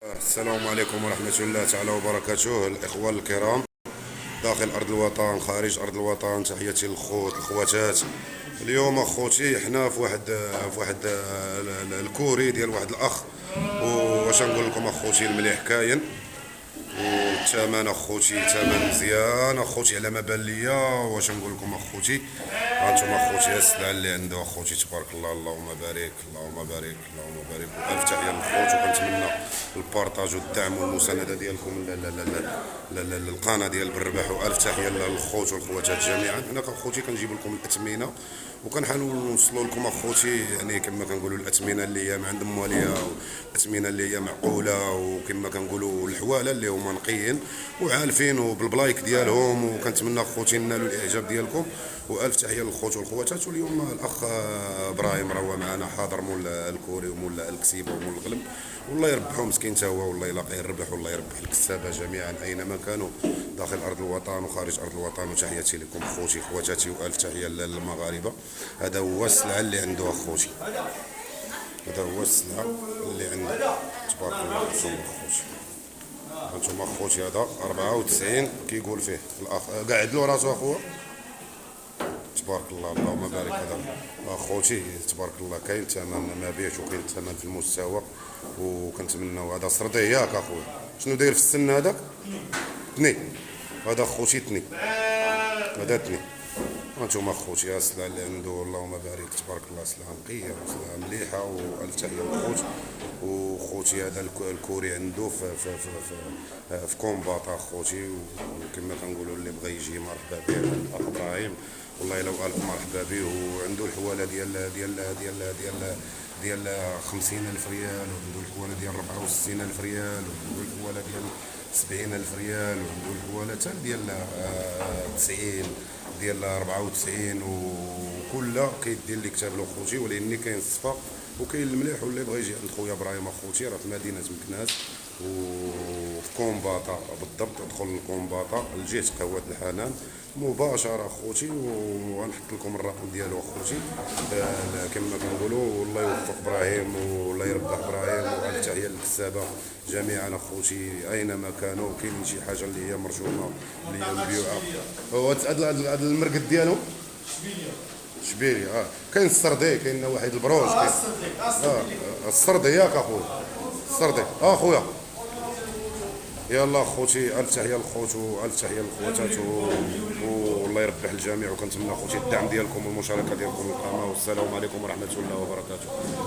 السلام عليكم ورحمة الله تعالى وبركاته. الإخوة الكرام داخل أرض الوطن خارج أرض الوطن، تحياتي للخوت الخواتات. اليوم أخوتي حنا في واحد الكوري ديال واحد الأخ، واش نقول لكم أخوتي المليح كاين، والثمن اخوتي ثمن مزيان اخوتي على ما بان ليا. واش نقول لكم اخوتي، هانتوما اخوتي السلعه اللي عنده اخوتي تبارك الله، اللهم بارك اللهم بارك اللهم بارك. والف تحيه للخوت، وكنتمنى البارطاج والدعم والمسانده ديالكم للقناه ديال بالربح. والف تحيه للخوت والخواتات جميعا. هناك اخوتي كنجيب لكم الاثمنه، وكنحاولوا نوصلوا لكم اخوتي يعني كما كنقولوا الاثمنه اللي هي ما عند مواليه، والاثمنه اللي هي معقوله، وكما كنقولوا الحواله اللي هما نقيين وعالفين وبالبلايك ديالهم. وكنتمنى اخوتي نالوا الاعجاب ديالكم، والف تحيه للخوت والخواتات. واليوم الاخ ابراهيم راه هو معنا حاضر، مول الكوري ومول الكسيبه ومول الغلم. والله يربحو مسكين تا هو، والله يلاقيه الربح، والله يربح الكسابه جميعا اينما كانوا داخل ارض الوطن وخارج ارض الوطن. وتحياتي لكم خوتي خواتاتي، والف تحيه للمغاربه. هذا هو السلعه اللي عنده اخوتي، هذا هو السلعه اللي عنده تبارك الله. هانتوما اخوتي هذا 94 كيقول فيه الاخ، قاعد له راسو اخوه تبارك الله، اللهم بارك. هذا اخوتي تبارك الله كاين ثمن مبيع وكاين ثمن في المستوى، وكنتمناو. هذا سرديه ياك اخويا، شنو داير في السن هذاك؟ تني. هذا اخوتي تني، هذا تني. هانتوما اخوتي السلعه اللي عنده، اللهم بارك تبارك الله، سلعه نقيه وسلعه مليحه. والف تحيه للخوت. وخوتي هذا الكوري عنده في كومباطا اخوتي، وكما كنقولوا اللي بغى يجي مرحبا به الاخ ابراهيم، والله لو الف مرحبا به. وعنده الحواله ديال 50,000 ريال، وعنده الحواله ديال 64,000 ريال، وعنده الحواله ديال 70,000 ريال، وعنده الحواله حتى ديال 90 ديال 94. وكلها كيدير اللي كتاب له خوتي، ولاني كاين الصفا وكاين المليح. واللي بغى يجي عند خويا ابراهيم اخوتي راه في مدينه مكناس وفي كومباطا بالضبط. ادخل لكومباطا لجهه قهوه الحنان مباشره اخوتي، وغنحط لكم الرقم ديالو اخوتي. كما كنقولوا والله يوفق ابراهيم والله يربح ابراهيم. والف تحيه للكسابه جميعا اخوتي اينما كانوا. كاين شي حاجه اللي هي مرجومه اللي هي مبيوعه. هو هذا المرقد ديالو شبيلي. كاين السردي، كاين واحد البروج، كاين السردي ياك اخويا، السردي اخويا. يلا اخوتي الف تحيه للخوت والف تحيه للخواتات، والله يربح الجميع. وكنتمنى اخوتي الدعم ديالكم والمشاركه ديالكم للقناه. والسلام عليكم ورحمه الله وبركاته.